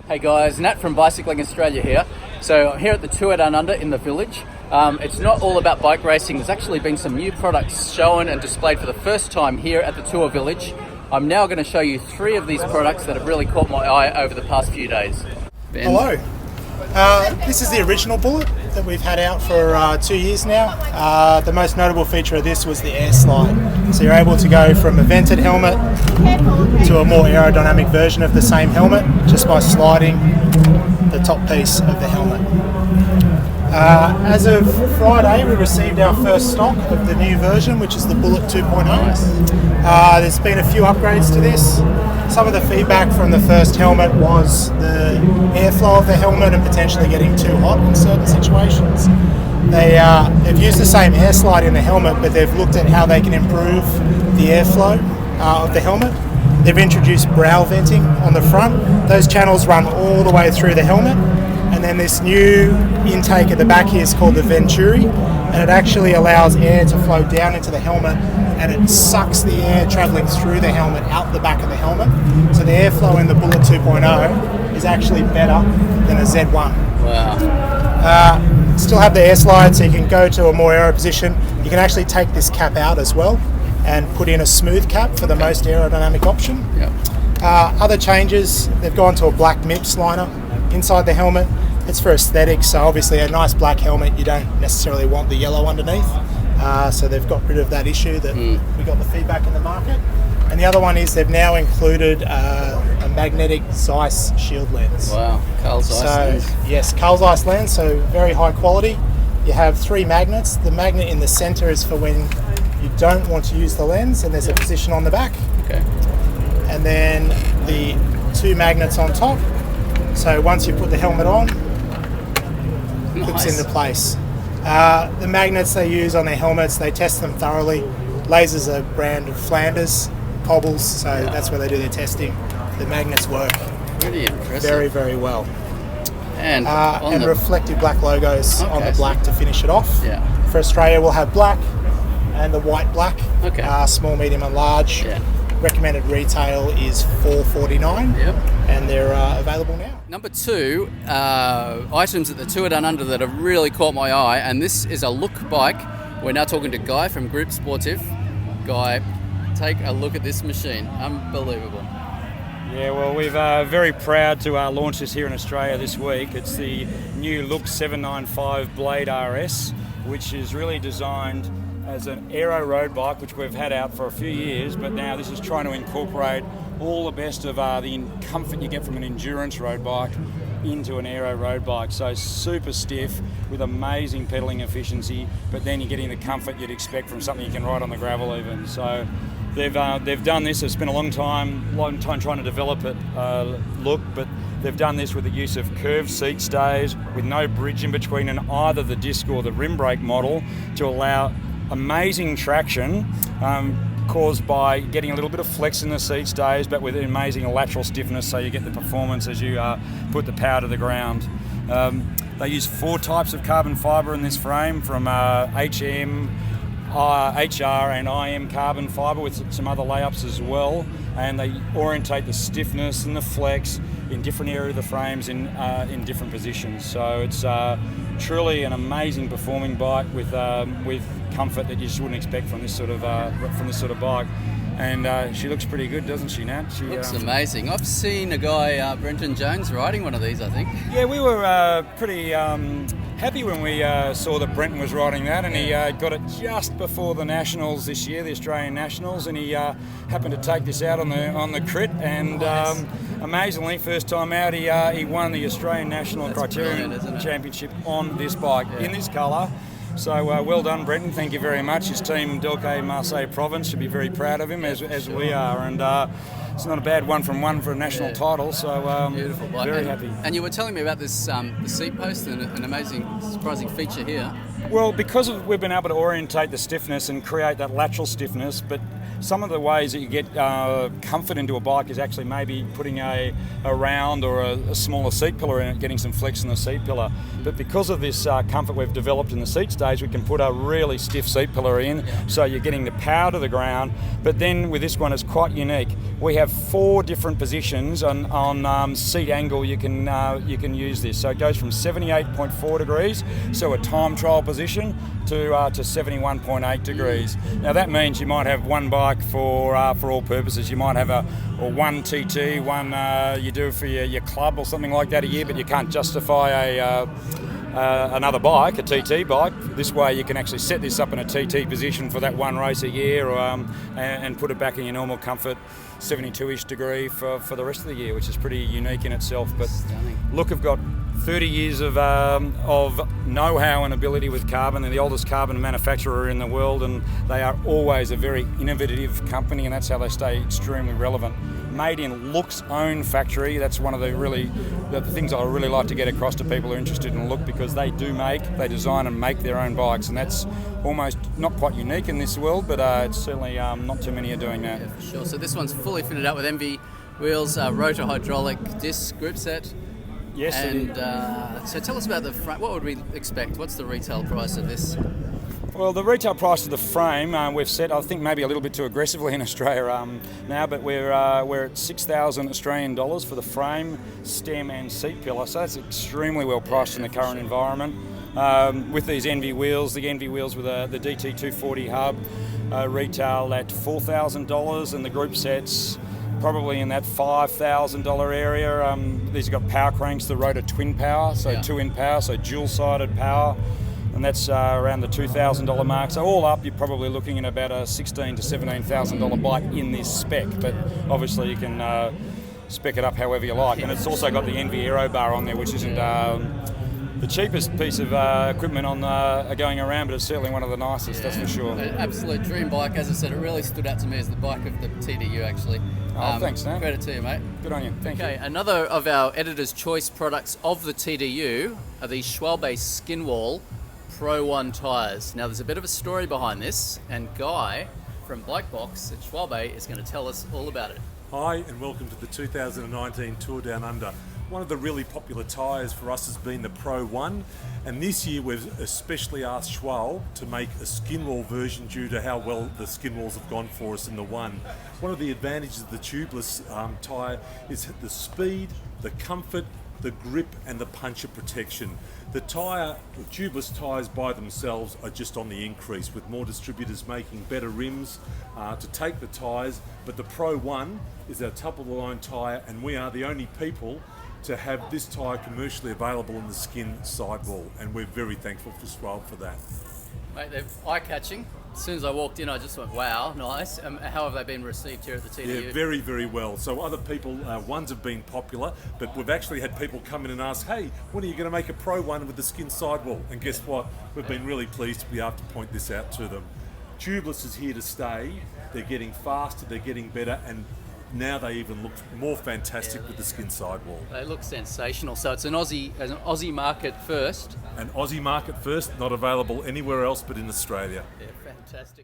Hey guys, Nat from Bicycling Australia here. So here at the Tour Down Under in the village. It's not all about bike racing. There's actually been some new products shown and displayed for the first time here at the Tour Village. I'm now going to show you 3 of these products that have really caught my eye over the past few days. Ben. Hello. This is the original Bullet that we've had out for 2 years now. The most notable feature of this was the air slide. So you're able to go from a vented helmet to a more aerodynamic version of the same helmet just by sliding the top piece of the helmet. As of Friday, we received our first stock of the new version, which is the Bullet 2.0. There's been a few upgrades to this. Some of the feedback from the first helmet was the airflow of the helmet and potentially getting too hot in certain situations. They've used the same air slide in the helmet, but they've looked at how they can improve the airflow of the helmet. They've introduced brow venting on the front. Those channels run all the way through the helmet. And then this new intake at the back here is called the Venturi, and it actually allows air to flow down into the helmet, and it sucks the air travelling through the helmet out the back of the helmet. So the airflow in the Bullet 2.0 is actually better than a Z1. Wow. Still have the air slide, so you can go to a more aero position. You can actually take this cap out as well and put in a smooth cap for the most aerodynamic option. Yep. Other changes, they've gone to a black MIPS liner inside the helmet. It's for aesthetics, so obviously a nice black helmet, you don't necessarily want the yellow underneath. So they've got rid of that issue that we got the feedback in the market. And the other one is they've now included a magnetic Zeiss shield lens. Wow, Carl Zeiss lens. Yes, Carl Zeiss lens, so very high quality. You have 3 magnets. The magnet in the center is for when you don't want to use the lens, and there's a position on the back. Okay. And then the 2 magnets on top. So once you put the helmet on, hooks into place. The magnets they use on their helmets, they test them thoroughly. Lazer's a brand of Flanders, cobbles, so that's where they do their testing. The magnets work Pretty impressive. very, very well. And, reflective black logos on the black to finish it off. Yeah. For Australia, we'll have black and the white black. Okay. Small, medium, and large. Yeah. Recommended retail is $4.49. Yep. And they're available now. Number 2, items at the Tour Down Under that have really caught my eye, and this is a Look bike. We're now talking to Guy from Group Sportif. Guy, take a look at this machine. Unbelievable. Yeah, well, we're very proud to launch this here in Australia this week. It's the new Look 795 Blade RS, which is really designed as an aero road bike, which we've had out for a few years, but now this is trying to incorporate all the best of the comfort you get from an endurance road bike into an aero road bike. So super stiff with amazing pedaling efficiency, but then you're getting the comfort you'd expect from something you can ride on the gravel even. So they've done this. It's been a long time trying to develop it, Look, but they've done this with the use of curved seat stays with no bridge in between in either the disc or the rim brake model to allow amazing traction caused by getting a little bit of flex in the seat stays, but with amazing lateral stiffness, so you get the performance as you put the power to the ground. They use 4 types of carbon fibre in this frame, from HM, HR and IM carbon fibre with some other layups as well, and they orientate the stiffness and the flex in different areas of the frames in different positions. So it's truly an amazing performing bike with comfort that you just wouldn't expect from this sort of bike. And she looks pretty good, doesn't she, Nat? She looks amazing. I've seen a guy, Brenton Jones, riding one of these, I think. Yeah, we were pretty happy when we saw that Brenton was riding that, and he got it just before the Nationals this year, the Australian Nationals, and he happened to take this out on the crit, and nice. Amazingly, first time out, he won the Australian National Criterium Championship on this bike, in this colour. So well done, Brenton. Thank you very much. His team, Delque Marseille Province, should be very proud of him, as we are. And it's not a bad one for a national title. So beautiful bike. Very happy. And you were telling me about this the seat post, and an amazing, surprising feature here. Well, because we've been able to orientate the stiffness and create that lateral stiffness, but some of the ways that you get comfort into a bike is actually maybe putting a round or a smaller seat pillar in it, getting some flex in the seat pillar. But because of this comfort we've developed in the seat stage, we can put a really stiff seat pillar in, so you're getting the power to the ground. But then with this one, it's quite unique. We have 4 different positions on seat angle. You can use this. So it goes from 78.4 degrees, so a time trial position, to 71.8 degrees. Now that means you might have one bike for all purposes. You might have one TT, one you do for your club or something like that a year, but you can't justify another bike, a TT bike. This way you can actually set this up in a TT position for that one race a year, and put it back in your normal comfort 72-ish degree for the rest of the year, which is pretty unique in itself. But Stunning. look, I've got 30 years of know-how and ability with carbon. They're the oldest carbon manufacturer in the world, and they are always a very innovative company, and that's how they stay extremely relevant. Made in Look's own factory. That's one of the things I really like to get across to people who are interested in Look, because they design and make their own bikes, and that's almost not quite unique in this world, but it's certainly not too many are doing that. Yeah, for sure. So this one's fully fitted out with MV wheels, rotor hydraulic disc group set. Yes. And so tell us about the front. What would we expect? What's the retail price of this? Well, the retail price of the frame we've set, I think, maybe a little bit too aggressively in Australia now, but we're at 6,000 Australian dollars for the frame, stem, and seat pillar. So that's extremely well priced in the current environment. With these NV wheels, the NV wheels with the DT240 hub retail at $4,000, and the group sets probably in that $5,000 area. These have got power cranks, the rotor twin power, so 2-in power, so dual-sided power. And that's around the $2,000 mark. So all up, you're probably looking at about a $16,000 to $17,000 bike in this spec. But obviously you can spec it up however you like. And it's also got the NV Aero bar on there, which isn't the cheapest piece of equipment going around, but it's certainly one of the nicest, that's for sure. An absolute dream bike. As I said, it really stood out to me as the bike of the TDU, actually. Thanks, Dan. Credit to you, mate. Good on you. Thank you. Okay, another of our editor's choice products of the TDU are the Schwalbe Skinwall Pro 1 tyres. Now there's a bit of a story behind this, and Guy from Bike Box at Schwalbe is going to tell us all about it. Hi and welcome to the 2019 Tour Down Under. One of the really popular tyres for us has been the Pro 1, and this year we've especially asked Schwalbe to make a skinwall version due to how well the skinwalls have gone for us in the 1. One of the advantages of the tubeless tyre is the speed, the comfort, the grip and the puncture protection. The tubeless tyres by themselves are just on the increase, with more distributors making better rims to take the tyres, but the Pro 1 is our top of the line tyre, and we are the only people to have this tyre commercially available in the skin sidewall, and we're very thankful for Schwalbe for that. Mate, they're eye-catching. As soon as I walked in, I just went, wow, nice. How have they been received here at the TDU? Yeah, very, very well. So other people, ones have been popular, but we've actually had people come in and ask, hey, when are you going to make a Pro 1 with the skin sidewall? And guess what? We've been really pleased to be able to point this out to them. Tubeless is here to stay. They're getting faster, they're getting better, and now they even look more fantastic with the skin sidewall. They look sensational. So it's an Aussie market first. An Aussie market first, not available anywhere else but in Australia. Yeah, fantastic.